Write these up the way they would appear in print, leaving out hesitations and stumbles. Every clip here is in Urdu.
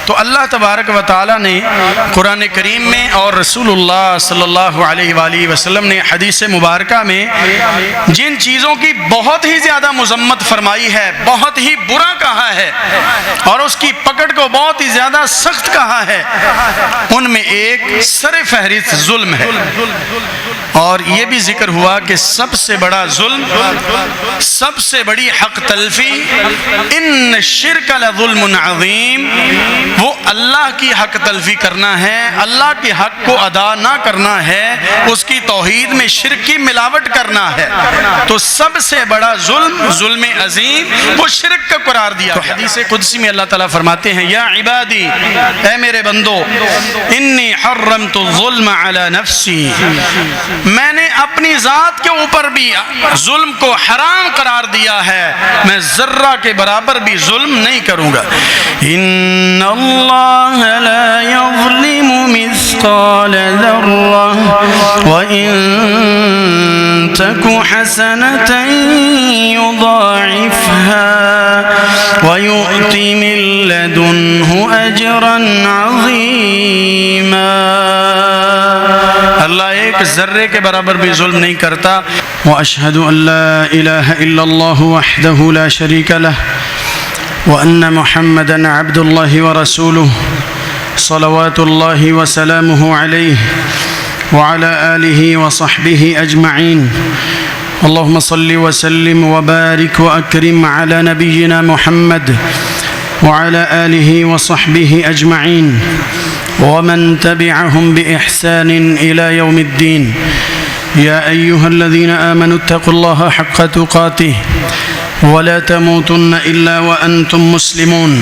تو اللہ تبارک و تعالیٰ نے قرآن کریم میں اور رسول اللہ صلی اللہ علیہ وآلہ وسلم نے حدیث مبارکہ میں جن چیزوں کی بہت ہی زیادہ مذمت فرمائی ہے، بہت ہی برا کہا ہے اور اس کی پکڑ کو بہت ہی زیادہ سخت کہا ہے، ان میں ایک سر فہرست ظلم ہے۔ اور یہ بھی ذکر ہوا کہ سب سے بڑا ظلم، سب سے بڑی حق تلفی، ان الشرک لظلم عظیم، وہ اللہ کی حق تلفی کرنا ہے، اللہ کے حق کو ادا نہ کرنا ہے، اس کی توحید میں شرک کی ملاوٹ کرنا ہے۔ تو سب سے بڑا ظلم، ظلم عظیم، وہ شرک کا قرار دیا۔ تو حدیث قدسی میں اللہ تعالیٰ فرماتے ہیں یا عبادی، اے میرے بندو، انی حرمت الظلم علی نفسی، میں نے اپنی ذات کے اوپر بھی ظلم کو حرام قرار دیا ہے، میں ذرہ کے برابر بھی ظلم نہیں کروں گا۔ ان اللہ لا یظلم مثقال ذرہ وان تک حسنۃ یضاعفها ویؤت من لدنہ اجرا عظیما۔ اللہ ایک ذرے کے برابر بھی ظلم نہیں کرتا۔ واشہد ان لا الہ الا اللہ وحدہ لا شریک لہ وان محمدا عبد اللہ ورسولہ صلوات اللہ وسلامہ علیہ وعلى آلہ وصحبہ اجمعین۔ اللہم صل وسلم وبارک واکرم علی نبینا محمد وعلى آلہ وصحبہ اجمعین ومن تبعهم بإحسان إلى يوم الدين۔ يا أيها الذين آمنوا اتقوا الله حق تقاته ولا تموتن إلا وأنتم مسلمون۔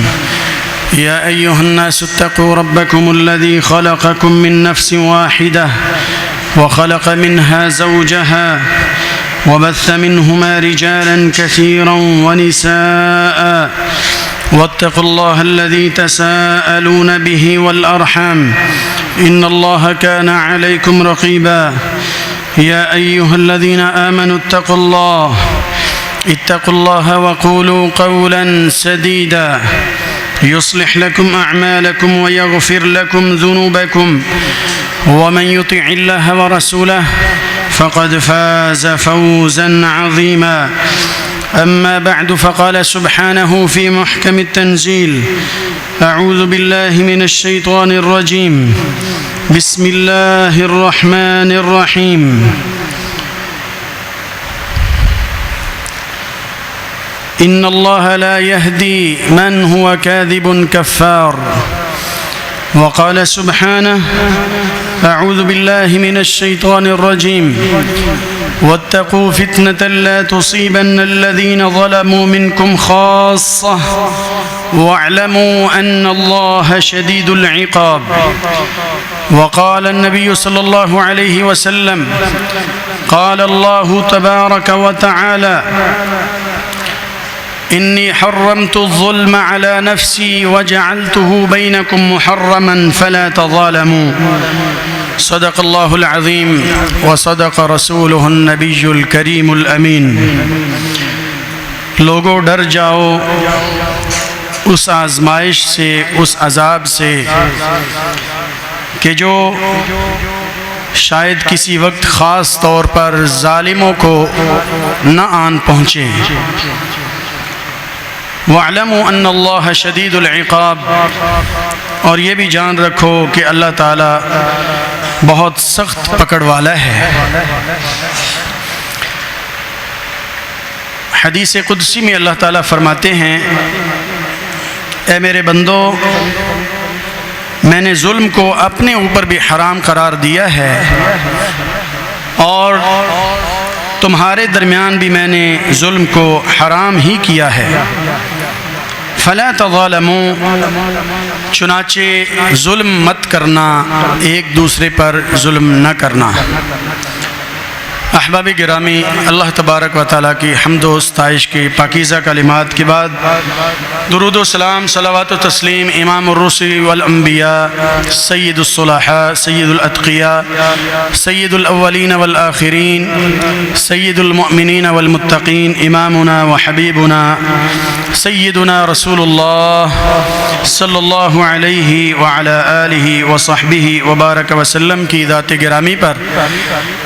يا أيها الناس اتقوا ربكم الذي خلقكم من نفس واحدة وخلق منها زوجها وبث منهما رجالا كثيرا ونساء واتقوا الله الذي تساءلون به والأرحام إن الله كان عليكم رقيبا۔ يا أيها الذين آمنوا اتقوا الله وقولوا قولا سديدا يصلح لكم أعمالكم ويغفر لكم ذنوبكم ومن يطع الله ورسوله فقد فاز فوزا عظيما۔ أما بعد فقال سبحانه في محكم التنزيل أعوذ بالله من الشيطان الرجيم بسم الله الرحمن الرحيم۔ إن الله لا يهدي من هو كاذب كفار۔ وقال سبحانه أعوذ بالله من الشيطان الرجيم واتقوا فتنة لا تصيبن الذين ظلموا منكم خاصة واعلموا أن الله شديد العقاب۔ وقال النبي صلى الله عليه وسلم قال الله تبارك وتعالى إني حرمت الظلم على نفسي وجعلته بينكم محرما فلا تظالموا۔ صدق الله العظيم وصدق رسوله النبي الكريم الأمين۔ لوگوں ڈر جاؤ اس آزمائش سے، اس عذاب سے کہ جو شاید کسی وقت خاص طور پر ظالموں کو نہ آن پہنچے۔ وَاعْلَمُوا أَنَّ اللَّهَ شَدِيدُ الْعِقَابِ، اور یہ بھی جان رکھو کہ اللہ تعالیٰ بہت سخت پکڑ والا ہے۔ حدیث قدسی میں اللہ تعالیٰ فرماتے ہیں اے میرے بندو، میں نے ظلم کو اپنے اوپر بھی حرام قرار دیا ہے اور تمہارے درمیان بھی میں نے ظلم کو حرام ہی کیا ہے۔ فلا تظالموا، چنانچہ ظلم مت کرنا، ایک دوسرے پر ظلم نہ کرنا۔ احباب گرامی، اللہ تبارک و تعالیٰ کی حمد و ستائش کی پاکیزہ کلمات کے بعد درود و سلام، صلوات و تسلیم امام الرسل والانبیاء، سید الصلحاء، سید الاتقیاء، سید الاولین والآخرین، سید المؤمنین والمتقین، امامنا و حبیبنا سیدنا رسول اللہ صلی اللہ علیہ وعلی آلہ وصحبہ وبارک وسلم کی ذات گرامی پر،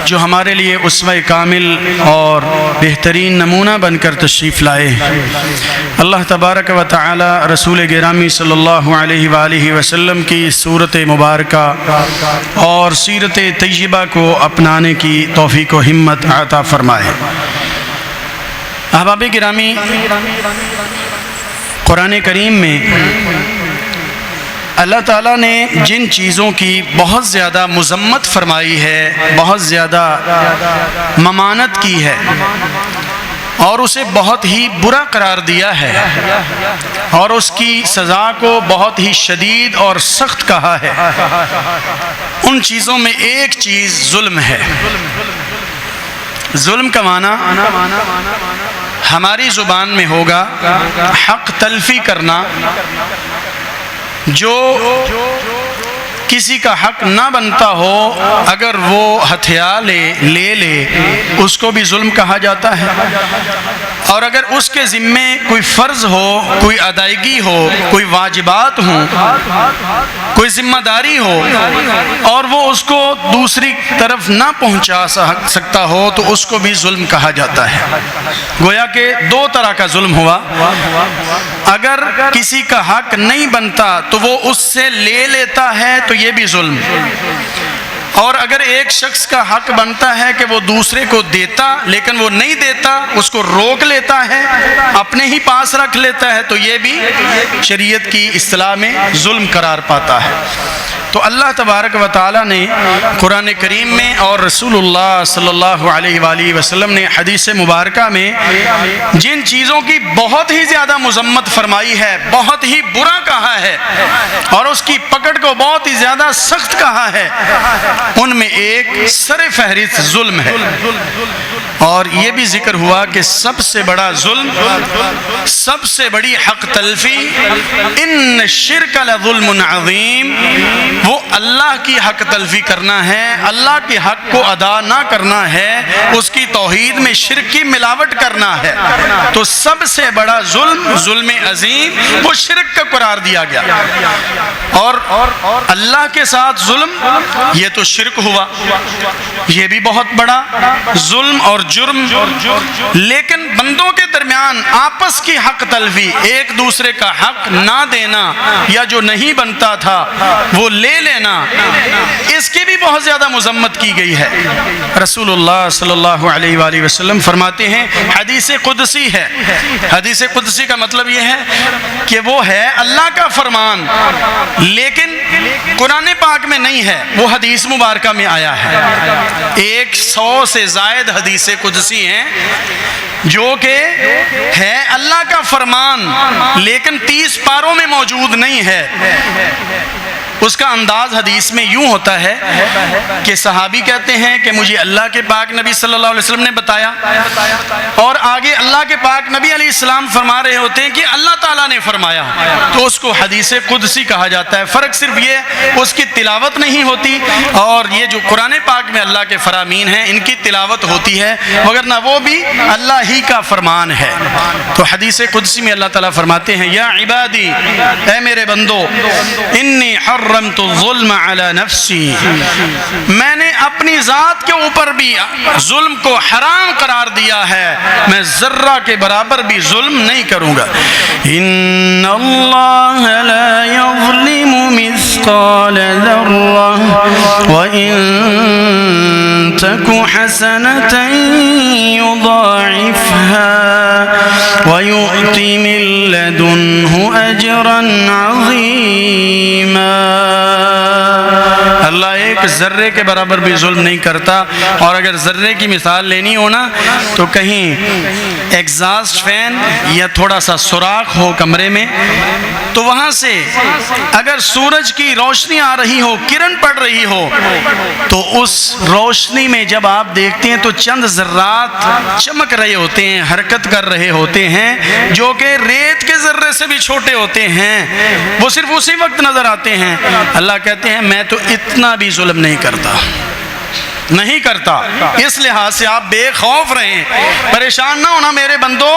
جو ہمارے لیے اسوہ کامل اور بہترین نمونہ بن کر تشریف لائے۔ اللہ تبارک و تعالی رسول گرامی صلی اللہ علیہ وآلہ وسلم کی صورت مبارکہ اور سیرت طیبہ کو اپنانے کی توفیق و ہمت عطا فرمائے۔ احباب گرامی، قرآن کریم میں اللہ تعالیٰ نے جن چیزوں کی بہت زیادہ مذمت فرمائی ہے، بہت زیادہ ممانت کی ہے اور اسے بہت ہی برا قرار دیا ہے اور اس کی سزا کو بہت ہی شدید اور سخت کہا ہے، ان چیزوں میں ایک چیز ظلم ہے۔ ظلم کا معنی ہماری زبان میں ہوگا حق تلفی کرنا، جو کسی کا حق نہ بنتا ہو اگر وہ ہتھیا لے لے اس کو بھی ظلم کہا جاتا ہے، اور اگر اس کے ذمے کوئی فرض ہو، کوئی ادائیگی ہو، کوئی واجبات ہوں، کوئی ذمہ داری ہو اور وہ اس کو دوسری طرف نہ پہنچا سکتا ہو تو اس کو بھی ظلم کہا جاتا ہے۔ گویا کہ دو طرح کا ظلم ہوا، اگر کسی کا حق نہیں بنتا تو وہ اس سے لے لیتا ہے تو یہ بھی ظلم، اور اگر ایک شخص کا حق بنتا ہے کہ وہ دوسرے کو دیتا لیکن وہ نہیں دیتا، اس کو روک لیتا ہے، اپنے ہی پاس رکھ لیتا ہے، تو یہ بھی شریعت کی اصطلاح میں ظلم قرار پاتا ہے۔ تو اللہ تبارک و تعالیٰ نے قرآن کریم میں اور رسول اللہ صلی اللہ علیہ وآلہ وسلم نے حدیث مبارکہ میں جن چیزوں کی بہت ہی زیادہ مذمت فرمائی ہے، بہت ہی برا کہا ہے اور اس کی پکڑ کو بہت ہی زیادہ سخت کہا ہے، ان میں ایک سر فہرست ظلم ہے۔ اور یہ بھی ذکر ہوا کہ سب سے بڑا ظلم، سب سے بڑی حق تلفی، ان الشرک لظلم عظیم، وہ اللہ کی حق تلفی کرنا ہے، اللہ کے حق کو ادا نہ کرنا ہے، اس کی توحید میں شرک کی ملاوٹ کرنا ہے۔ تو سب سے بڑا ظلم، ظلم عظیم، وہ شرک کا قرار دیا گیا، اور اللہ کے ساتھ ظلم یہ تو شرک ہوا، یہ بھی بہت بڑا ظلم اور جرم۔ لیکن بندوں کے درمیان آپس کی حق تلفی، ایک دوسرے کا حق نہ دینا یا جو نہیں بنتا تھا وہ لے لینا، اس کی بھی بہت زیادہ مذمت کی گئی ہے۔ رسول اللہ صلی اللہ علیہ وآلہ وسلم فرماتے ہیں، حدیث قدسی ہے، حدیث قدسی کا مطلب یہ ہے کہ وہ ہے اللہ کا فرمان لیکن قرآن پاک میں نہیں ہے، وہ حدیث مبارکہ میں آیا ہے۔ 100 سے زائد حدیث قدسی ہیں جو کہ ہے اللہ کا فرمان لیکن 30 پاروں میں موجود نہیں ہے۔ اس کا انداز حدیث میں یوں ہوتا ہے کہ صحابی کہتے ہیں کہ مجھے اللہ کے پاک نبی صلی اللہ علیہ وسلم نے بتایا، اور آگے اللہ کے پاک نبی علیہ السلام فرما رہے ہوتے ہیں کہ اللہ تعالیٰ نے فرمایا، تو اس کو حدیث قدسی کہا جاتا ہے۔ فرق صرف یہ اس کی تلاوت نہیں ہوتی، اور یہ جو قرآن پاک میں اللہ کے فرامین ہیں ان کی تلاوت ہوتی ہے، وگرنہ وہ بھی اللہ ہی کا فرمان ہے۔ تو حدیث قدسی میں اللہ تعالیٰ فرماتے ہیں، یا عبادی، اے میرے بندو، انی حرمت الظلم علی نفسی، میں نے اپنی ذات کے اوپر بھی ظلم کو حرام قرار دیا ہے، میں ذرہ کے برابر بھی ظلم نہیں کروں گا۔ ان اللہ لا یظلم مثقال ذرہ وان تک حسنۃ یضاعفها ویؤت من لدنہ اجرا عظیما۔ اللہ ایک ذرے کے برابر بھی ظلم نہیں کرتا، اور اگر ذرے کی مثال لینی ہونا تو کہیں ایگزاسٹ فین یا تھوڑا سا سوراخ ہو کمرے میں، تو وہاں سے اگر سورج کی روشنی آ رہی ہو، کرن پڑ رہی ہو، تو اس روشنی میں جب آپ دیکھتے ہیں تو چند ذرات چمک رہے ہوتے ہیں، حرکت کر رہے ہوتے ہیں، جو کہ ریت کے ذرے سے بھی چھوٹے ہوتے ہیں، وہ صرف اسی وقت نظر آتے ہیں۔ اللہ کہتے ہیں میں تو اتنا بھی ظلم نہیں کرتا، نہیں کرتا۔ اس لحاظ سے آپ بے خوف رہیں، پریشان نہ ہونا میرے بندو،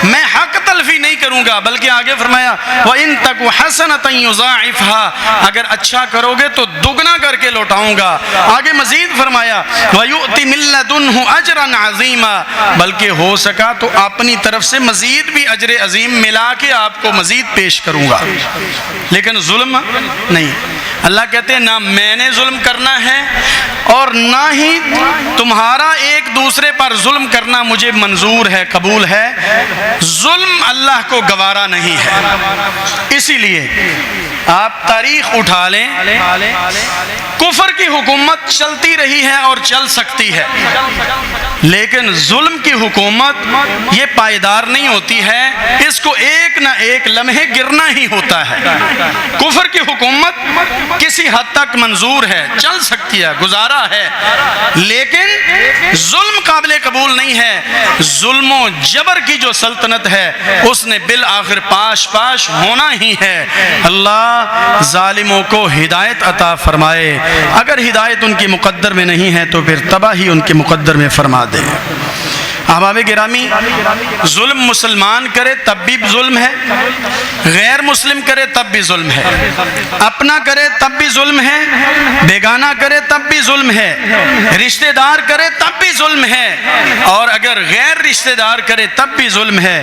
میں حق تلفی تلف ہی نہیں کروں گا، بلکہ آگے فرمایا وَإِن تَكُ حَسَنَةً يُضَاعِفْهَا، اگر اچھا کرو گے تو دگنا کر کے لوٹاؤں گا۔ آگے مزید فرمایا وَيُؤْتِ مِن لَّدُنْهُ أَجْرًا عَظِيمًا، بلکہ ہو سکا تو اپنی طرف سے مزید بھی اجر عظیم ملا کے آپ کو مزید پیش کروں گا، لیکن ظلم نہیں۔ اللہ کہتے ہیں نہ میں نے ظلم کرنا ہے اور نہ ہی تمہارا ایک دوسرے پر ظلم کرنا مجھے منظور ہے، قبول ہے۔ ظلم اللہ کو گوارا نہیں ہے۔ اسی لیے آپ تاریخ اٹھا لیں، کفر کی حکومت چلتی رہی ہے اور چل سکتی ہے، لیکن ظلم کی حکومت یہ پائیدار نہیں ہوتی ہے، اس کو ایک نہ ایک لمحے گرنا ہی ہوتا ہے۔ کفر کی حکومت کسی حد تک منظور ہے، چل سکتی ہے، گزارا ہے، لیکن ظلم قابل قبول نہیں ہے۔ ظلم و جبر کی جو سلطنت ہے اس نے بالآخر پاش پاش ہونا ہی ہے۔ اللہ ظالموں کو ہدایت عطا فرمائے، اگر ہدایت ان کی مقدر میں نہیں ہے تو پھر تباہی ان کے مقدر میں فرما دے۔ احباب گرامی، ظلم مسلمان کرے تب بھی ظلم ہے، غیر مسلم کرے تب بھی ظلم ہے، اپنا کرے تب بھی ظلم ہے، بیگانہ کرے تب بھی ظلم ہے، رشتہ دار کرے تب بھی ظلم ہے، اور اگر غیر رشتہ دار کرے تب بھی ظلم ہے۔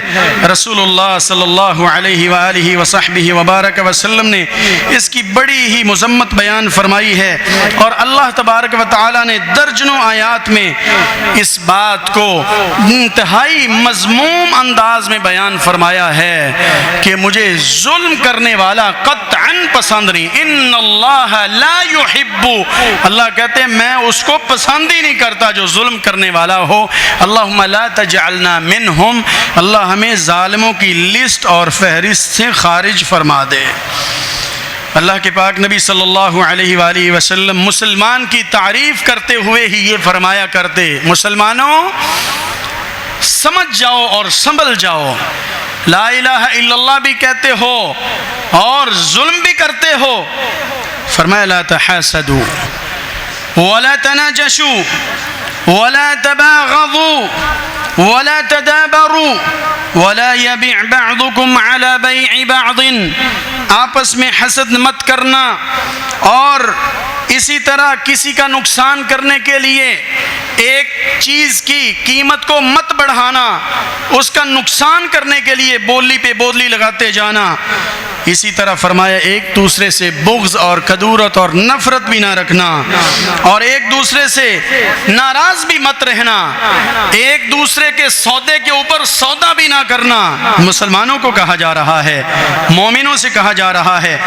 رسول اللہ صلی اللہ علیہ وآلہ وصحبہ وبارک وسلم نے اس کی بڑی ہی مذمت بیان فرمائی ہے، اور اللہ تبارک و تعالی نے درجنوں آیات میں اس بات کو انتہائی مذموم انداز میں بیان فرمایا ہے کہ مجھے ظلم کرنے والا قطعاً پسند نہیں۔ ان اللہ لا يحب، اللہ کہتے ہیں میں اس کو پسند ہی نہیں کرتا جو ظلم کرنے والا ہو۔ اللہم لا تجعلنا منہم، اللہ ہمیں ظالموں کی لسٹ اور فہرست سے خارج فرما دے۔ اللہ کے پاک نبی صلی اللہ علیہ وآلہ وسلم مسلمان کی تعریف کرتے ہوئے ہی یہ فرمایا کرتے، مسلمانوں سمجھ جاؤ اور سنبھل جاؤ، لا الہ الا اللہ بھی کہتے ہو اور ظلم بھی کرتے ہو۔ فرمایا لا تحاسدوا ولا تناجشوا ولا تباغضوا ولا تدابروا ولا يبيع بعضكم على بيع بعض، آپس میں حسد مت کرنا اور اسی طرح کسی کا نقصان کرنے کے لیے ایک چیز کی قیمت کو مت بڑھانا، اس کا نقصان کرنے کے لیے بولی پہ بولی لگاتے جانا۔ اسی طرح فرمایا ایک دوسرے سے بغض اور کدورت اور نفرت بھی نہ رکھنا، اور ایک دوسرے سے ناراض بھی مت رہنا، ایک دوسرے کے سودے کے اوپر سودا بھی نہ کرنا۔ مسلمانوں کو کہا جا رہا ہے، مومنوں سے کہا جا رہا ہے،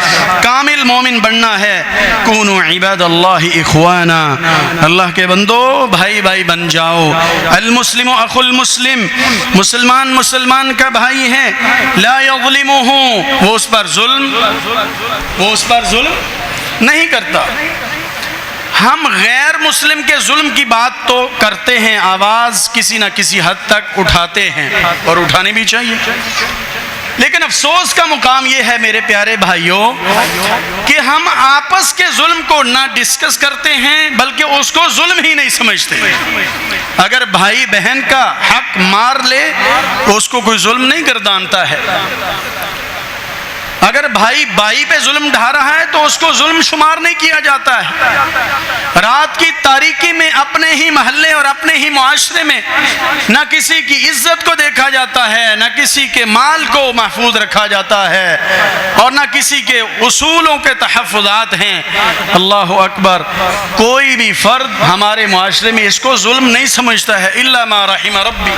کامل مومن بننا ہے۔ کونوا عباد اللہ اخوانا، اللہ کے بندو بھائی بھائی بن جاؤ۔ المسلم اخو المسلم، مسلمان مسلمان کا بھائی ہے، لا یظلمہ، وہ اس پر ظلم نہیں کرتا۔ ہم غیر مسلم کے ظلم کی بات تو کرتے ہیں، آواز کسی نہ کسی حد تک اٹھاتے ہیں اور اٹھانی بھی چاہیے، لیکن افسوس کا مقام یہ ہے میرے پیارے بھائیوں کہ ہم آپس کے ظلم کو نہ ڈسکس کرتے ہیں بلکہ اس کو ظلم ہی نہیں سمجھتے۔ اگر بھائی بہن کا حق مار لے تو اس کو کوئی ظلم نہیں گردانتا ہے، اگر بھائی بھائی پہ ظلم ڈھا رہا ہے تو اس کو ظلم شمار نہیں کیا جاتا ہے۔ رات کی تاریکی میں اپنے ہی محلے اور اپنے ہی معاشرے میں نہ کسی کی عزت کو دیکھا جاتا ہے، نہ کسی کے مال کو محفوظ رکھا جاتا ہے، اور نہ کسی کے اصولوں کے تحفظات ہیں۔ اللہ اکبر، کوئی بھی فرد ہمارے معاشرے میں اس کو ظلم نہیں سمجھتا ہے، الا ما رحم ربی۔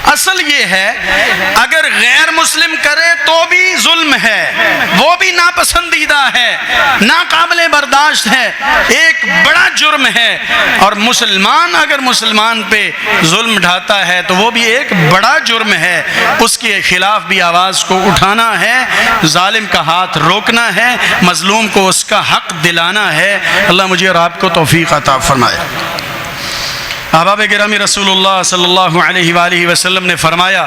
اصل یہ ہے اگر غیر مسلم کرے تو بھی ظلم ہے، وہ بھی ناپسندیدہ ہے، ناقابل برداشت ہے، ایک بڑا جرم ہے، اور مسلمان اگر مسلمان پہ ظلم ڈھاتا ہے تو وہ بھی ایک بڑا جرم ہے، اس کے خلاف بھی آواز کو اٹھانا ہے، ظالم کا ہاتھ روکنا ہے، مظلوم کو اس کا حق دلانا ہے۔ اللہ مجھے اور آپ کو توفیق عطا فرمائے۔ احباب گرامی، رسول اللہ صلی اللہ علیہ وآلہ وسلم نے فرمایا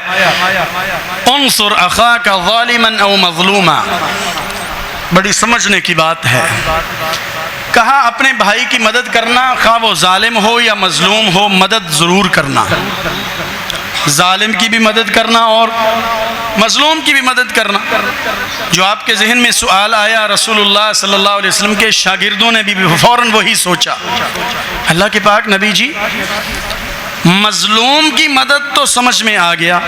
انصر اخاک ظالما او مظلوما، بڑی سمجھنے کی بات ہے۔ کہا اپنے بھائی کی مدد کرنا، خواہ وہ ظالم ہو یا مظلوم ہو، مدد ضرور کرنا۔ ظالم کی بھی مدد کرنا اور مظلوم کی بھی مدد کرنا۔ جو آپ کے ذہن میں سوال آیا، رسول اللہ صلی اللہ علیہ وسلم کے شاگردوں نے بھی فوراً وہی سوچا، اللہ کے پاک نبی جی مظلوم کی مدد تو سمجھ میں آ گیا،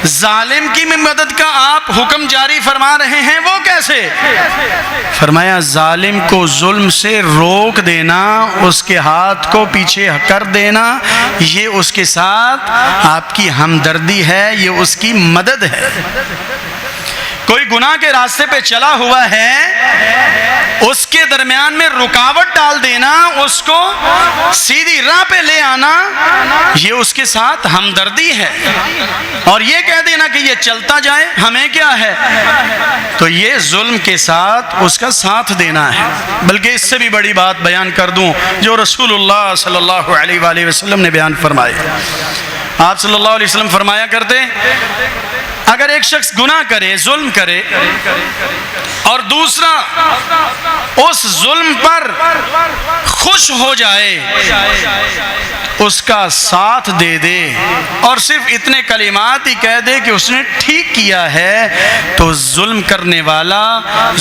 ظالم کی مدد کا آپ حکم جاری فرما رہے ہیں، وہ کیسے؟ فرمایا ظالم کو ظلم سے روک دینا، اس کے ہاتھ کو پیچھے کر دینا، یہ اس کے ساتھ آپ کی ہمدردی ہے، یہ اس کی مدد ہے۔ کوئی گناہ کے راستے پہ چلا ہوا ہے، اس کے درمیان میں رکاوٹ ڈال دینا، اس کو سیدھی راہ پہ لے آنا، یہ اس کے ساتھ ہمدردی ہے۔ اور یہ کہہ دینا کہ یہ چلتا جائے، ہمیں کیا ہے، تو یہ ظلم کے ساتھ اس کا ساتھ دینا ہے۔ بلکہ اس سے بھی بڑی بات بیان کر دوں جو رسول اللہ صلی اللہ علیہ وآلہ وسلم نے بیان فرمائی۔ آپ صلی اللہ علیہ وسلم فرمایا کرتے، اگر ایک شخص گناہ کرے، ظلم کرے، اور دوسرا اس ظلم پر خوش ہو جائے، اس کا ساتھ دے دے اور صرف اتنے کلمات ہی کہہ دے کہ اس نے ٹھیک کیا ہے، تو ظلم کرنے والا،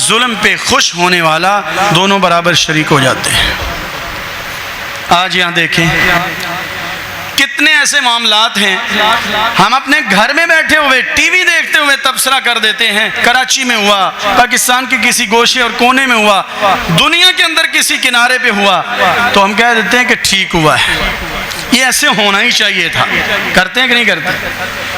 ظلم پہ خوش ہونے والا دونوں برابر شریک ہو جاتے ہیں۔ آج یہاں دیکھیں کتنے ایسے معاملات ہیں، ہم اپنے گھر میں بیٹھے ہوئے ٹی وی دیکھتے ہوئے تبصرہ کر دیتے ہیں، کراچی میں ہوا، پاکستان کے کسی گوشے اور کونے میں ہوا، دنیا کے اندر کسی کنارے پہ ہوا، تو ہم کہہ دیتے ہیں کہ ٹھیک ہوا ہے، یہ ایسے ہونا ہی چاہیے تھا۔ کرتے ہیں کہ نہیں کرتے؟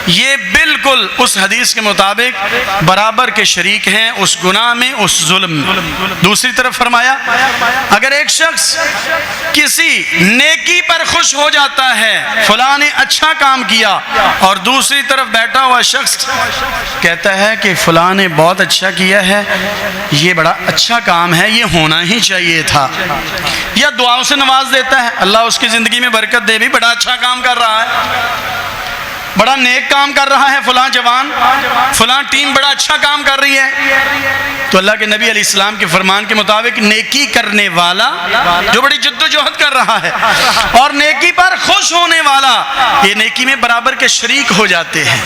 یہ بالکل اس حدیث کے مطابق برابر کے شریک ہیں اس گناہ میں، اس ظلم میں۔ دوسری طرف فرمایا، اگر ایک شخص کسی نیکی پر خوش ہو جاتا ہے، فلاں نے اچھا کام کیا، اور دوسری طرف بیٹھا ہوا شخص کہتا ہے کہ فلاں نے بہت اچھا کیا ہے، یہ بڑا اچھا کام ہے، یہ ہونا ہی چاہیے تھا، یا دعاؤں سے نواز دیتا ہے، اللہ اس کی زندگی میں برکت دے، بھی بڑا اچھا کام کر رہا ہے، بڑا نیک کام کر رہا ہے فلاں جوان، فلاں ٹیم بڑا اچھا کام کر رہی ہے، تو اللہ کے نبی علیہ السلام کے فرمان کے مطابق نیکی کرنے والا جو بڑی جد و جہد کر رہا ہے اور نیکی پر خوش ہونے والا، یہ نیکی میں برابر کے شریک ہو جاتے ہیں۔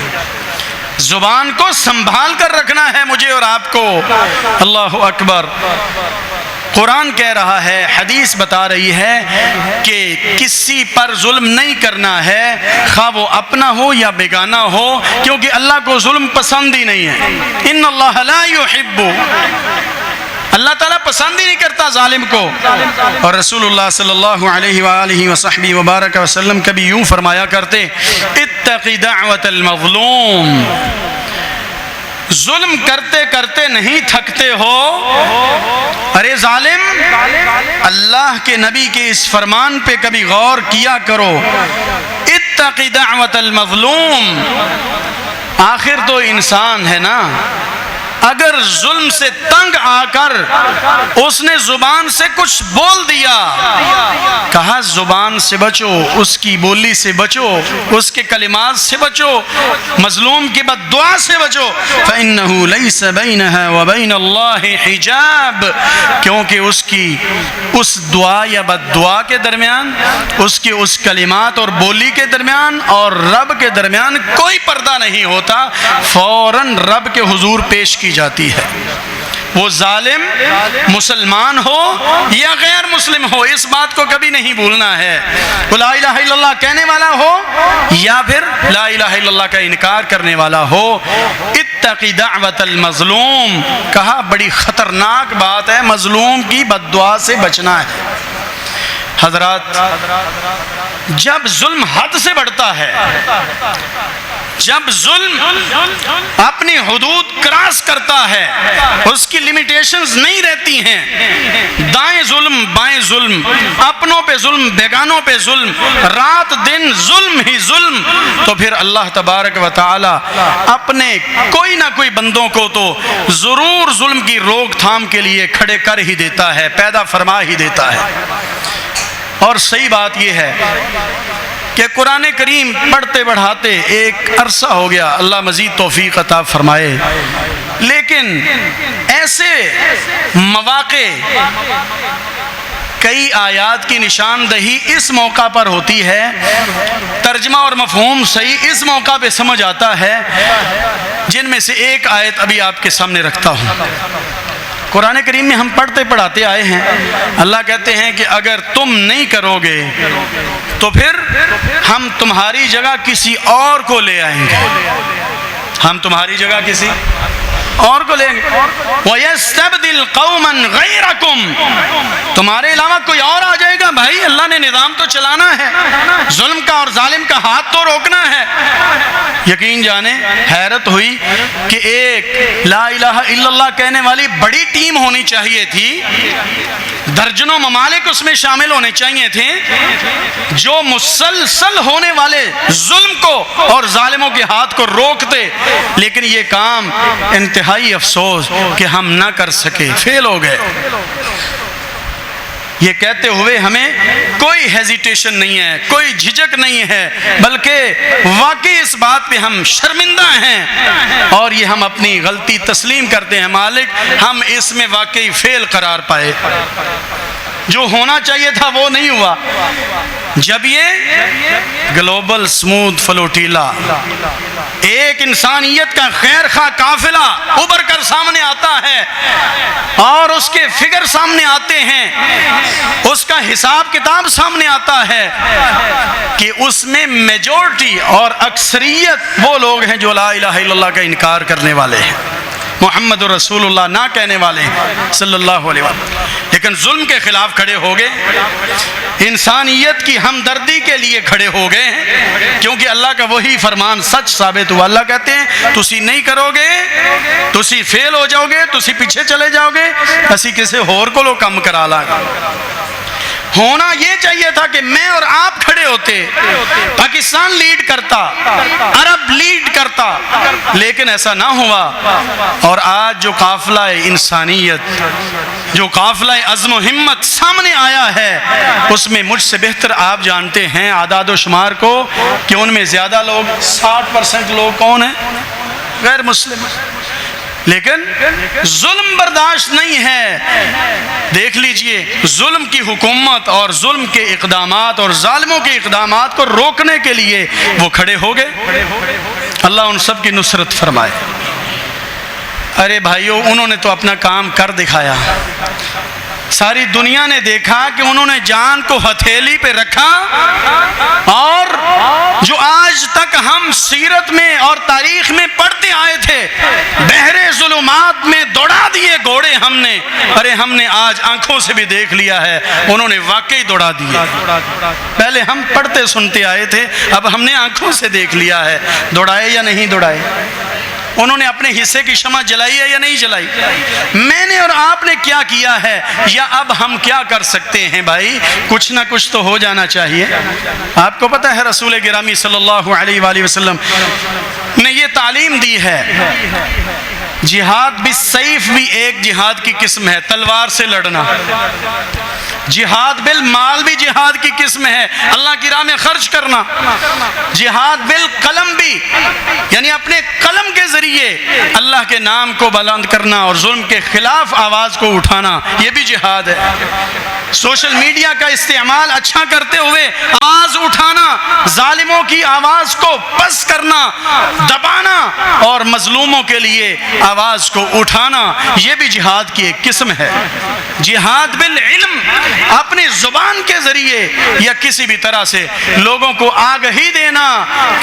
زبان کو سنبھال کر رکھنا ہے مجھے اور آپ کو۔ اللہ اکبر۔ قرآن کہہ رہا ہے، حدیث بتا رہی ہے کہ کسی پر ظلم نہیں کرنا ہے، خواہ وہ اپنا ہو یا بیگانہ ہو، کیونکہ اللہ کو ظلم پسند ہی نہیں ہے۔ ان اللہ لا یحب، اللہ تعالیٰ پسند ہی نہیں کرتا ظالم کو۔ اور رسول اللہ صلی اللہ علیہ وآلہ وصحبہ وبارک وسلم کبھی یوں فرمایا کرتے، اتقی دعوت المظلوم، ظلم کرتے کرتے نہیں تھکتے ہو؟ ارے ظالم، اللہ کے نبی کے اس فرمان پہ کبھی غور کیا کرو، اتقی دعوت المظلوم، آخر تو انسان ہے نا، اگر ظلم سے تنگ آ کر اس نے زبان سے کچھ بول دیا، کہا زبان سے بچو، اس کی بولی سے بچو، اس کے کلمات سے بچو، مظلوم کی بد دعا سے بچو، فَإِنَّهُ لَيْسَ بَيْنَهَا وَبَيْنَ اللَّهِ حِجَاب، کیونکہ اس کی اس دعا یا بد دعا کے درمیان، اس کی اس کلمات اور بولی کے درمیان اور رب کے درمیان کوئی پردہ نہیں ہوتا، فوراً رب کے حضور پیش کی جاتی ہے۔ وہ ظالم مسلمان ہو یا غیر مسلم ہو، اس بات کو کبھی نہیں بھولنا ہے۔ وہ لا الہ الا اللہ کہنے والا ہو یا پھر لا الہ الا اللہ کا انکار کرنے والا ہو، اتقی دعوت المظلوم، کہا بڑی خطرناک بات ہے، مظلوم کی بد دعا سے بچنا ہے۔ حضرات، جب ظلم حد سے بڑھتا ہے، جب ظلم اپنی حدود کراس کرتا ہے، اس کی لیمیٹیشنز نہیں رہتی ہیں، دائیں ظلم بائیں ظلم، اپنوں پہ ظلم بیگانوں پہ ظلم، رات دن ظلم ہی ظلم، تو پھر اللہ تبارک و تعالی اپنے کوئی نہ کوئی بندوں کو تو ضرور ظلم کی روک تھام کے لیے کھڑے کر ہی دیتا ہے، پیدا فرما ہی دیتا ہے۔ اور صحیح بات یہ ہے کہ قرآن کریم پڑھتے بڑھاتے ایک عرصہ ہو گیا، اللہ مزید توفیق عطا فرمائے، لیکن ایسے مواقع کئی آیات کی نشاندہی اس موقع پر ہوتی ہے، ترجمہ اور مفہوم صحیح اس موقع پہ سمجھ آتا ہے، جن میں سے ایک آیت ابھی آپ کے سامنے رکھتا ہوں۔ قرآن کریم میں ہم پڑھتے پڑھاتے آئے ہیں، اللہ کہتے ہیں کہ اگر تم نہیں کرو گے تو پھر ہم تمہاری جگہ کسی اور کو لے آئیں گے، ہم تمہاری جگہ کسی اور کو لیں گے، وَيَسْتَبْدِلْ قَوْمًا غَيْرَكُمْ، تمہارے علاوہ کوئی اور آ جائے گا۔ بھائی اللہ نے نظام تو چلانا ہے، ظلم کا اور ظالم کا ہاتھ تو روکنا ہے۔ یقین جانیں حیرت ہوئی کہ ایک لا الہ الا اللہ کہنے والی بڑی ٹیم ہونی چاہیے تھی، درجنوں ممالک اس میں شامل ہونے چاہیے تھے، جو مسلسل ہونے والے ظلم کو اور ظالموں کے ہاتھ کو روکتے، لیکن یہ کام انتہائی افسوس کہ ہم نہ کر سکے، فیل ہو گئے۔ یہ کہتے ہوئے ہمیں کوئی ہیزیٹیشن نہیں ہے، کوئی جھجک نہیں ہے، بلکہ واقعی اس بات پہ ہم شرمندہ ہیں اور یہ ہم اپنی غلطی تسلیم کرتے ہیں، مالک ہم اس میں واقعی فیل قرار پائے، جو ہونا چاہیے تھا وہ نہیں ہوا۔ جب یہ گلوبل سموتھ فلوٹیلا ایک انسانیت کا خیر خواہ قافلہ ابھر کر سامنے آتا ہے اور اس کے فگر سامنے آتے ہیں، اس کا حساب کتاب سامنے آتا ہے کہ اس میں میجورٹی اور اکثریت وہ لوگ ہیں جو لا الہ الا اللہ کا انکار کرنے والے ہیں، محمد رسول اللہ نہ کہنے والے ہیں صلی اللہ علیہ وسلم، لیکن ظلم کے خلاف کھڑے ہو گئے، انسانیت کی ہمدردی کے لیے کھڑے ہو گئے ہیں، کیونکہ اللہ کا وہی فرمان سچ ثابت ہوا۔ اللہ کہتے ہیں تسی نہیں کرو گے، تسی فیل ہو جاؤ گے، تسی پیچھے چلے جاؤ گے، اسی کسی اور کو لو کم کرا لا گا۔ ہونا یہ چاہیے تھا کہ میں اور آپ کھڑے ہوتے، پاکستان لیڈ کرتا، عرب لیڈ کرتا، لیکن ایسا نہ ہوا، اور آج جو قافلہ انسانیت، جو قافلہ عزم و ہمت سامنے آیا ہے، اس میں مجھ سے بہتر آپ جانتے ہیں اعداد و شمار کو کہ ان میں زیادہ لوگ 60% لوگ کون ہیں؟ غیر مسلم، لیکن ظلم برداشت نہیں ہے۔ دیکھ لیجئے ظلم کی حکومت اور ظلم کے اقدامات اور ظالموں کے اقدامات کو روکنے کے لیے وہ کھڑے ہو گئے، اللہ ان سب کی نصرت فرمائے۔ ارے بھائیو، انہوں نے تو اپنا کام کر دکھایا، ساری دنیا نے دیکھا کہ انہوں نے جان کو ہتھیلی پہ رکھا، اور جو آج تک ہم سیرت میں اور تاریخ میں پڑھتے آئے تھے، بحر ظلمات میں دوڑا دیے گھوڑے ہم نے، ارے ہم نے آج آنکھوں سے بھی دیکھ لیا ہے، انہوں نے واقعی دوڑا دیے۔ پہلے ہم پڑھتے سنتے آئے تھے، اب ہم نے آنکھوں سے دیکھ لیا ہے، دوڑائے یا نہیں دوڑائے، انہوں نے اپنے حصے کی شمع جلائی ہے یا نہیں جلائی، میں نے اور آپ نے کیا کیا ہے، یا اب ہم کیا کر سکتے ہیں؟ بھائی کچھ نہ کچھ تو ہو جانا چاہیے۔ آپ کو پتہ ہے رسول گرامی صلی اللہ علیہ وآلہ وسلم نے یہ تعلیم دی ہے، جہاد بالسیف بھی ایک جہاد کی قسم ہے، تلوار سے لڑنا، جہاد بالمال بھی جہاد کی قسم ہے، اللہ کی راہ میں خرچ کرنا، جہاد بالقلم بھی، یعنی اپنے قلم کے ذریعے اللہ کے نام کو بلند کرنا اور ظلم کے خلاف آواز کو اٹھانا، یہ بھی جہاد ہے۔ سوشل میڈیا کا استعمال اچھا کرتے ہوئے آواز اٹھانا، ظالموں کی آواز کو پس کرنا، دبانا اور مظلوموں کے لیے آواز کو اٹھانا، یہ بھی جہاد کی ایک قسم ہے۔ جہاد بالعلم، اپنی زبان کے ذریعے یا کسی بھی طرح سے لوگوں کو آگہی دینا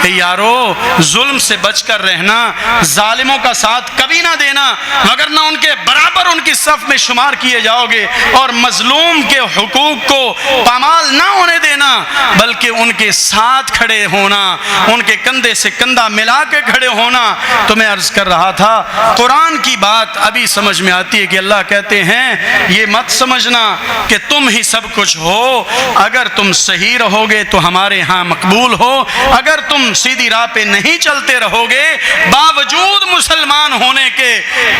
کہ یارو ظلم سے بچ کر رہنا، ظالموں کا ساتھ کبھی نہ دینا، مگر نہ ان کے برابر ان کی صف میں شمار کیے جاؤ گے، اور مظلوم کے حقوق کو پامال نہ ہونے دینا، بلکہ ان کے ساتھ کھڑے ہونا، ان کے کندھے سے کندھا ملا کے کھڑے ہونا۔ تو میں عرض کر رہا تھا، قرآن کی بات ابھی سمجھ میں آتی ہے کہ اللہ کہتے ہیں یہ مت سمجھنا کہ تم ہی سب کچھ ہو، اگر تم صحیح رہو گے تو ہمارے ہاں مقبول ہو، اگر تم سیدھی راہ پہ نہیں چلتے رہو گے، باوجود مسلمان ہونے کے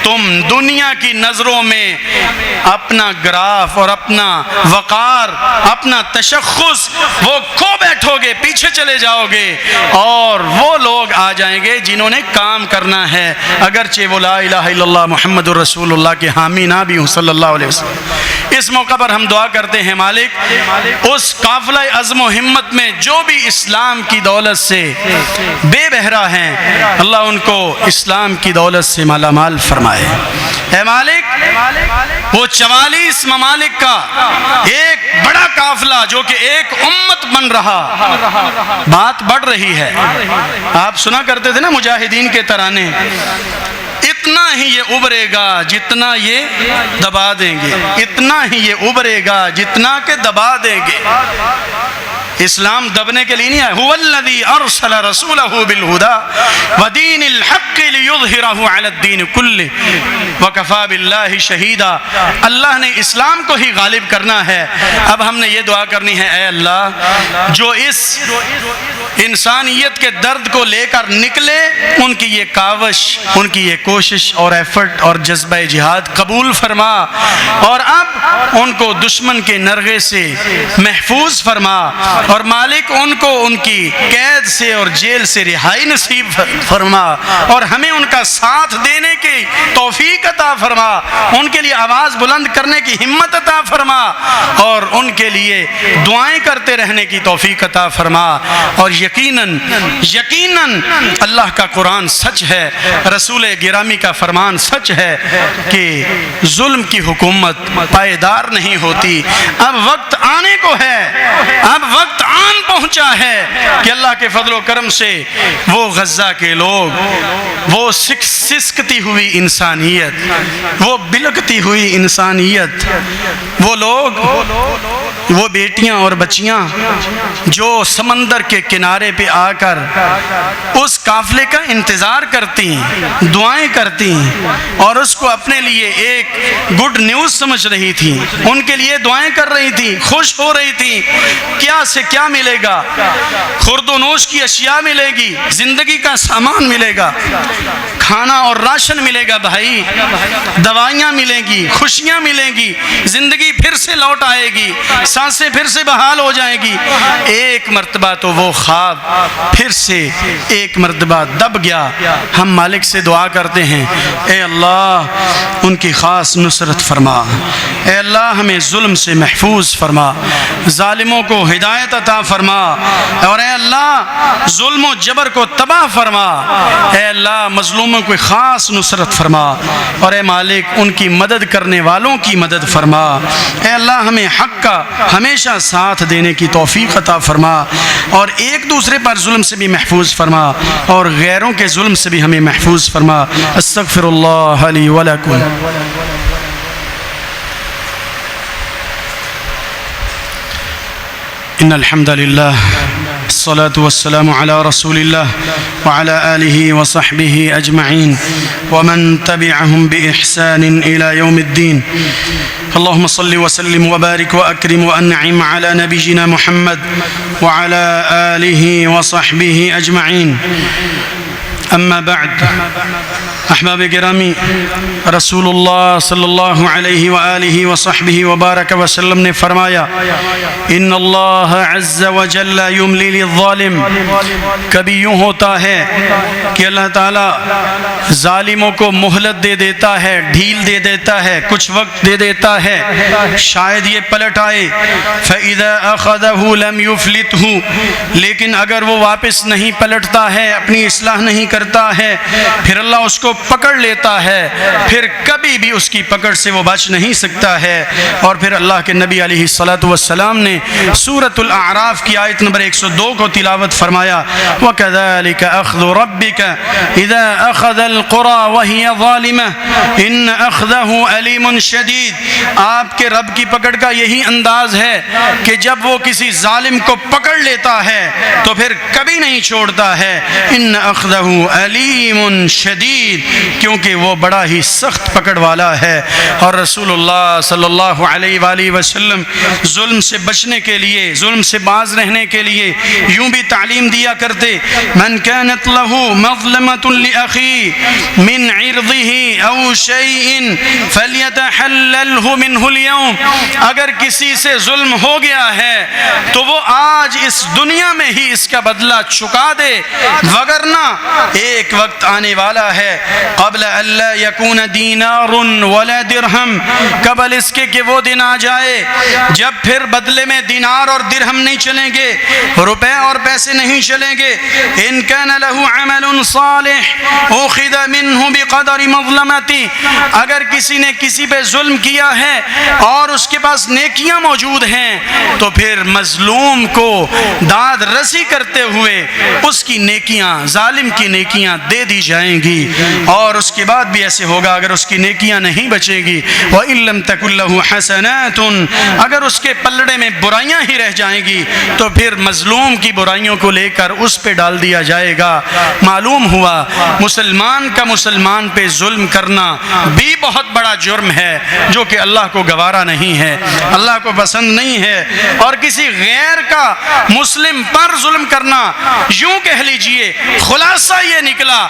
تم دنیا کی نظروں میں اپنا گراف اور اپنا وقار، اپنا تشخص وہ کھو بیٹھو گے، پیچھے چلے جاؤ گے، اور وہ لوگ آ جائیں گے جنہوں انہوں نے کام کرنا ہے، اگرچہ وہ لا الہ الا اللہ محمد الرسول اللہ کے حامی نہ بھی ہوں صلی اللہ علیہ وسلم۔ اس موقع پر ہم دعا کرتے ہیں مالک اس قافلہ عزم و ہمت میں جو بھی اسلام کی دولت سے بے بہرا ہیں، اللہ ان کو اسلام کی دولت سے مالا مال فرمائے۔ اے مالک وہ 44 ممالک کا ایک بڑا قافلہ جو کہ ایک امت بن رہا، بات بڑھ رہی ہے۔ آپ سنا کرتے تھے نا مجاہدین کے ترانے، اتنا ہی یہ ابھرے گا جتنا یہ دبا دیں گے، اتنا ہی یہ ابھرے گا جتنا کہ دبا دیں گے۔ اسلام دبنے کے لیے نہیں ہے۔ هو الذی ارسل رسولہ بالہدی ودین الحق لیظہرہ علی الدین کلہ وکفی باللہ شہیدا۔ اللہ نے اسلام کو ہی غالب کرنا ہے۔ اب ہم نے یہ دعا کرنی ہے، اے اللہ جو اس انسانیت کے درد کو لے کر نکلے، ان کی یہ کاوش، ان کی یہ کوشش اور ایفرٹ اور جذبہ جہاد قبول فرما، اور اب ان کو دشمن کے نرغے سے محفوظ فرما، اور مالک ان کو ان کی قید سے اور جیل سے رہائی نصیب فرما، اور ہمیں ان کا ساتھ دینے کی توفیق عطا فرما، ان کے لیے آواز بلند کرنے کی ہمت عطا فرما، اور ان کے لیے دعائیں کرتے رہنے کی توفیق عطا فرما۔ اور یقیناً اللہ کا قرآن سچ ہے، رسول گرامی کا فرمان سچ ہے کہ ظلم کی حکومت پائیدار نہیں ہوتی۔ اب وقت آنے کو ہے، اب وقت آن پہنچا ہے کہ اللہ کے فضل و کرم سے وہ غزہ کے لوگ، وہ سسکتی ہوئی انسانیت، وہ بلکتی ہوئی انسانیت، وہ لوگ، وہ بیٹیاں اور بچیاں جو سمندر کے کنارے پہ آ کر اس قافلے کا انتظار کرتی، دعائیں کرتی، اور اس کو اپنے لیے ایک گڈ نیوز سمجھ رہی تھی، ان کے لیے دعائیں کر رہی تھی، خوش ہو رہی تھی، کیا سے کیا ملے گا، خورد و نوش کی اشیاء ملے گی، زندگی کا سامان ملے گا، کھانا اور راشن ملے گا بھائی، دوائیاں ملیں گی، خوشیاں ملیں گی، زندگی پھر سے لوٹ آئے گی، سانسیں پھر سے بحال ہو جائیں گی۔ ایک مرتبہ تو وہ خواب پھر سے ایک مرتبہ دب گیا۔ ہم مالک سے دعا کرتے ہیں، اے اللہ ان کی خاص نصرت فرما، اے اللہ ہمیں ظلم سے محفوظ فرما، ظالموں کو ہدایت عطا فرما، اور اے اللہ ظلم و جبر کو تباہ فرما، اے اللہ مظلوموں کو خاص نصرت فرما، اور اے مالک ان کی مدد کرنے والوں کی مدد فرما، اے اللہ ہمیں حق کا ہمیشہ ساتھ دینے کی توفیق عطا فرما، اور ایک دوسرے پر ظلم سے بھی محفوظ فرما، اور غیروں کے ظلم سے بھی ہمیں محفوظ فرما۔ استغفر اللہ لی ولکم۔ ان الحمد للہ الصلاة والسلام على رسول الله وعلى آله وصحبه أجمعين ومن تبعهم بإحسان إلى يوم الدين. اللهم صل وسلم وبارك وأكرم وأنعم على نبينا محمد وعلى آله وصحبه أجمعين. اما بعد، احباب گرامی، رسول اللہ صلی اللہ علیہ وآلہ وصحبہ وبارک وسلم نے فرمایا، ان اللہ عز وجل یملی للظالم، کبھی یوں ہوتا ہے کہ اللہ تعالیٰ ظالموں کو مہلت دے دیتا ہے، ڈھیل دے دیتا ہے، کچھ وقت دے دیتا ہے، شاید یہ پلٹ آئے، فَإِذَا أَخَذَهُ لَمْ يُفْلِتْهُ، لیکن اگر وہ واپس نہیں پلٹتا ہے، اپنی اصلاح نہیں کرتا ہے، پھر اللہ اس کو پکڑ لیتا ہے، پھر کبھی بھی اس کی پکڑ سے وہ بچ نہیں سکتا ہے۔ اور پھر اللہ کے نبی علیہ السلام نے سورۃ الاعراف کی آیت نمبر 102 کو تلاوت فرمایا، وَكَذَلِكَ أَخْذُ رَبِّكَ إِذَا أَخَذَ الْقُرَى وَهِيَ ظَالِمَةٌ إِنَّ أَخْذَهُ أَلِيمٌ شَدِيدٌ۔ آپ کے رب کی پکڑ کا یہی انداز ہے کہ جب وہ کسی ظالم کو پکڑ لیتا ہے تو پھر کبھی نہیں چھوڑتا ہے، إِنَّ أَخْذَهُ علیم شدید، کیونکہ وہ بڑا ہی سخت پکڑ والا ہے۔ اور رسول اللہ صلی اللہ علیہ وآلہ وسلم ظلم سے بچنے کے لیے، ظلم سے باز رہنے کے لیے یوں بھی تعلیم دیا کرتے، من كانت له مظلمة لأخيه من عرضه او شيء فليتحلله منه اليوم، اگر کسی سے ظلم ہو گیا ہے تو وہ آج اس دنیا میں ہی اس کا بدلہ چکا دے، وگرنہ ایک وقت آنے والا ہے قبل اللہ یکون دینار ولا درہم، قبل اس کے کہ وہ دن آ جائے جب پھر بدلے میں دینار اور درہم نہیں چلیں گے، روپے اور پیسے نہیں چلیں گے۔ ان کان لہ عمل صالح اخذ منہ بقدر مظلمتی، اگر کسی نے کسی پہ ظلم کیا ہے اور اس کے پاس نیکیاں موجود ہیں تو پھر مظلوم کو داد رسی کرتے ہوئے اس کی نیکیاں، ظالم کی نیکیاں دے دی جائیں گی۔ اور اس کے بعد بھی ایسے ہوگا اگر اس کی نیکیاں نہیں بچیں گی، وَإِن لَّمْ تَكُن لَّهُ حَسَنَاتٌ، اگر اس کے پلڑے میں برائیاں ہی رہ جائیں گی تو پھر مظلوم کی برائیوں کو لے کر اس پہ ڈال دیا جائے گا۔ معلوم ہوا مسلمان کا مسلمان پہ ظلم کرنا بھی بہت بڑا جرم ہے جو کہ اللہ کو گوارا نہیں ہے، اللہ کو پسند نہیں ہے۔ اور کسی غیر کا مسلم پر ظلم کرنا، یوں کہہ لیجئے خلاصہ یہ نکلا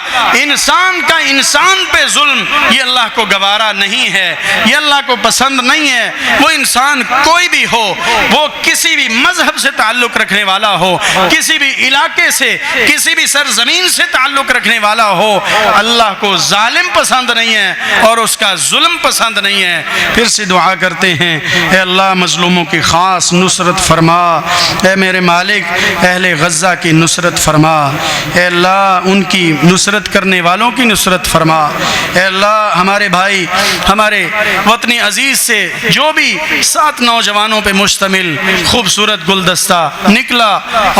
انسان کا انسان پہ ظلم یہ اللہ کو گوارا نہیں ہے، یہ اللہ کو پسند نہیں ہے۔ وہ انسان کوئی بھی ہو، وہ کسی بھی مذہب سے تعلق رکھنے والا ہو، کسی بھی علاقے سے، کسی بھی سرزمین سے تعلق رکھنے والا ہو، اللہ کو ظالم پسند نہیں ہے اور اس کا ظلم پسند نہیں ہے۔ پھر سے دعا کرتے ہیں اے اللہ مظلوموں کی خاص نصرت فرما، اے میرے مالک اہل غزہ کی نصرت فرما، اے اللہ ان کی نصرت کرنے والوں کی نصرت فرما، اے اللہ ہمارے بھائی، ہمارے وطنی عزیز سے جو بھی 7 نوجوانوں پہ مشتمل خوبصورت گلدستہ نکلا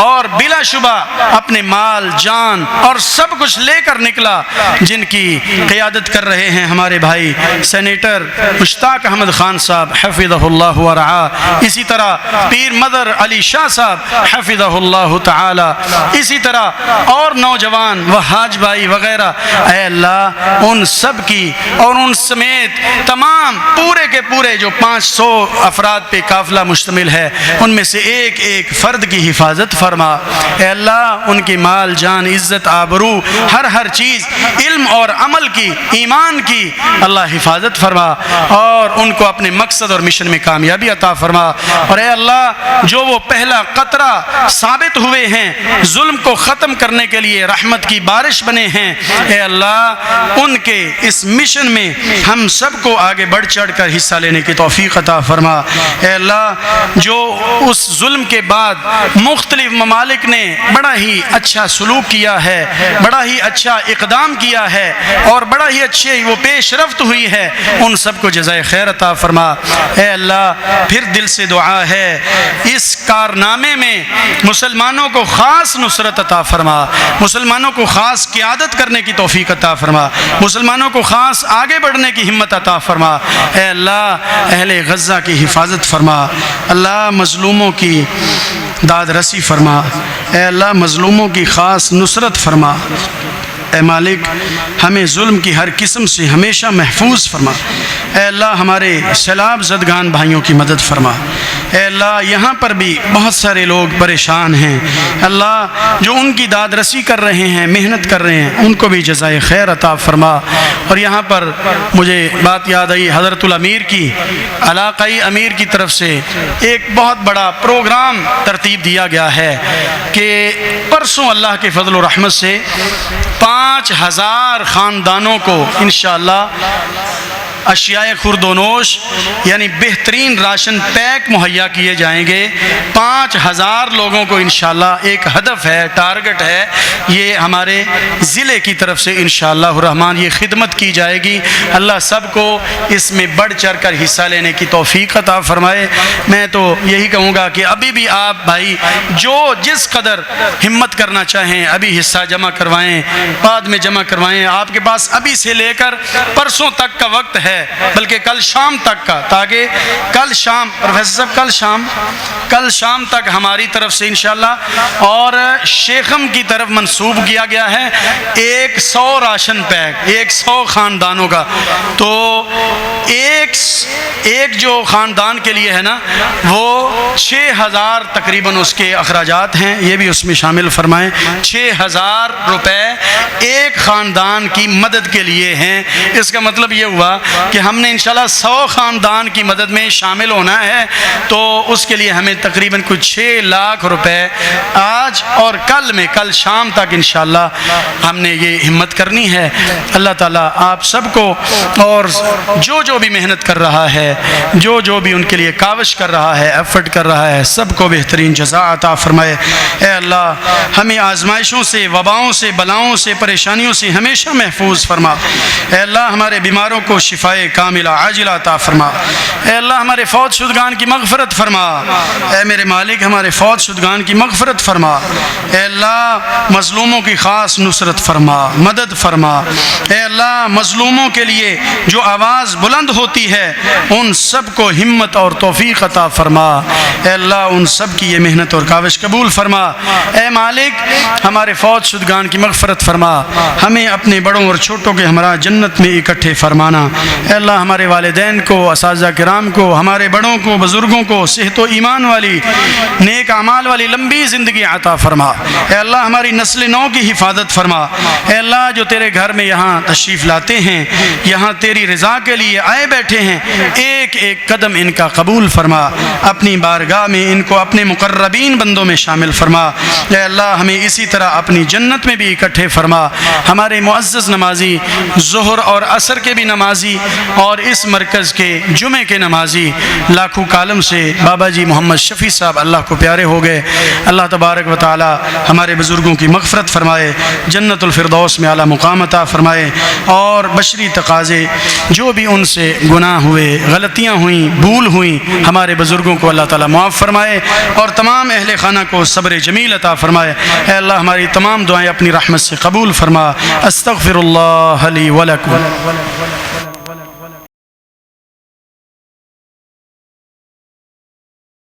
اور بلا شبہ اپنے مال جان اور سب کچھ لے کر نکلا، جن کی قیادت کر رہے ہیں ہمارے بھائی سینیٹر مشتاق احمد خان صاحب حفظہ اللہ ورعا، اسی طرح پیر مدر علی شاہ صاحب حفظہ اللہ تعالی، اسی طرح اور نوجوان و حاج بھائی وغیرہ، اے اللہ ان سب کی اور ان سمیت تمام پورے کے پورے جو 500 افراد پہ قافلہ مشتمل ہے ان میں سے ایک ایک فرد کی حفاظت فرما، اے اللہ ان کی مال جان عزت آبرو ہر چیز علم اور عمل کی ایمان کی اللہ حفاظت فرما اور ان کو اپنے مقصد اور مشن میں کامیابی عطا فرما۔ اور اے اللہ جو وہ پہلا قطرہ ثابت ہوئے ہیں ظلم کو ختم کرنے کے لیے رحمت کی بارش بنے ہیں، اے اللہ ان کے اس مشن میں ہم سب کو آگے بڑھ چڑھ کر حصہ لینے کی توفیق عطا فرما۔ اے اللہ جو اس ظلم کے بعد مختلف ممالک نے بڑا ہی اچھا سلوک کیا ہے، بڑا ہی اچھا اقدام کیا ہے اور بڑا ہی اچھی وہ پیش رفت ہوئی ہے، ان سب کو جزائے خیر عطا فرما۔ اے اللہ پھر دل سے دعا ہے اس کارنامے میں مسلمانوں کو خاص نصرت عطا فرما، مسلمانوں کو خاص قیادت کرنے کی توفیق عطا فرما، مسلمانوں کو خاص آگے بڑھنے کی ہمت عطا فرما۔ اے اللہ اہل غزہ کی حفاظت فرما، اللہ مظلوموں کی داد رسی فرما، اے اللہ مظلوموں کی خاص نصرت فرما، اے مالک ہمیں ظلم کی ہر قسم سے ہمیشہ محفوظ فرما، اے اللہ ہمارے سیلاب زدگان بھائیوں کی مدد فرما، اے اللہ یہاں پر بھی بہت سارے لوگ پریشان ہیں، اللہ جو ان کی داد رسی کر رہے ہیں محنت کر رہے ہیں ان کو بھی جزائے خیر عطا فرما۔ اور یہاں پر مجھے بات یاد آئی حضرت الامیر کی، علاقائی امیر کی طرف سے ایک بہت بڑا پروگرام ترتیب دیا گیا ہے کہ پرسوں اللہ کے فضل و رحمت سے 5000 خاندانوں کو انشاءاللہ اشیاء خورد و نوش یعنی بہترین راشن پیک مہیا کیے جائیں گے۔ 5000 لوگوں کو انشاءاللہ ایک ہدف ہے، ٹارگٹ ہے، یہ ہمارے ضلع کی طرف سے انشاءاللہ الرحمن یہ خدمت کی جائے گی۔ اللہ سب کو اس میں بڑھ چڑھ کر حصہ لینے کی توفیق عطا فرمائے۔ میں تو یہی کہوں گا کہ ابھی بھی آپ بھائی جو جس قدر ہمت کرنا چاہیں ابھی حصہ جمع کروائیں، بعد میں جمع کروائیں، آپ کے پاس ابھی سے لے کر پرسوں تک کا وقت ہے، بلکہ کل شام تک کا، تاکہ کل شام پروفیسر صاحب کل شام تک ہماری طرف سے انشاءاللہ اور شیخم کی طرف منسوب کیا گیا ہے 100 راشن پیک 100 خاندانوں کا، تو ایک جو خاندان کے لیے ہے نا وہ 6000 تقریباً اس کے اخراجات ہیں، یہ بھی اس میں شامل فرمائیں۔ 6000 روپے ایک خاندان کی مدد کے لیے ہیں۔ اس کا مطلب یہ ہوا کہ ہم نے انشاءاللہ 100 خاندان کی مدد میں شامل ہونا ہے، تو اس کے لیے ہمیں تقریباً کچھ 6 لاکھ روپے آج اور کل شام تک انشاءاللہ ہم نے یہ ہمت کرنی ہے۔ اللہ تعالیٰ آپ سب کو اور جو بھی محنت کر رہا ہے، جو بھی ان کے لیے کاوش کر رہا ہے، ایفرٹ کر رہا ہے، سب کو بہترین جزا عطا فرمائے۔ اے اللہ ہمیں آزمائشوں سے، وباؤں سے، بلاؤں سے، پریشانیوں سے ہمیشہ محفوظ فرما۔ اے اللہ ہمارے بیماروں کو شفائے کاملہ عاجلہ عطا فرما۔ اے اللہ ہمارے فوت شدگان کی مغفرت فرما۔ اے میرے مالک ہمارے فوت شدگان کی مغفرت فرما۔ اے اللہ مظلوموں کی خاص نصرت فرما، مدد فرما۔ اے اللہ مظلوموں کے لیے جو آواز بلند ہوتی ہے ان سب کو ہمت اور توفیق عطا فرما۔ اے اللہ ان سب کی یہ محنت اور کاوش قبول فرما۔ اے مالک ہمارے فوت شدگان کی مغفرت فرما، ہمیں اپنے بڑوں اور چھوٹوں کے ہمراہ جنت میں اکٹھے فرمانا۔ اے اللہ ہمارے والدین کو، اساتذہ کرام کو، ہمارے بڑوں کو، بزرگوں کو صحت و ایمان والی، نیک اعمال والی لمبی زندگی عطا فرما۔ اے اللہ ہماری نسل نو کی حفاظت فرما۔ اے اللہ جو تیرے گھر میں یہاں تشریف لاتے ہیں، یہاں تیری رضا کے لیے آئے بیٹھے ہیں، ایک ایک قدم ان کا قبول فرما، اپنی بارگاہ میں ان کو اپنے مقربین بندوں میں شامل فرما۔ اے اللہ ہمیں اسی طرح اپنی جنت میں بھی اکٹھے فرما۔ ہمارے معزز نمازی، ظہر اور عصر کے بھی نمازی اور اس مرکز کے جمعے کے نمازی لاکھوں کالم سے بابا جی محمد شفیع صاحب اللہ کو پیارے ہو گئے۔ اللہ تبارک و تعالی ہمارے بزرگوں کی مغفرت فرمائے، جنت الفردوس میں اعلیٰ مقام عطا فرمائے، اور بشری تقاضے جو بھی ان سے گناہ ہوئے، غلطیاں ہوئیں، بھول ہوئیں، ہمارے بزرگوں کو اللہ تعالیٰ معاف فرمائے، اور تمام اہل خانہ کو صبر جمیل عطا فرمائے۔ اے اللہ ہماری تمام دعائیں اپنی رحمت سے قبول فرما۔ استغفر اللہ لی ولکم۔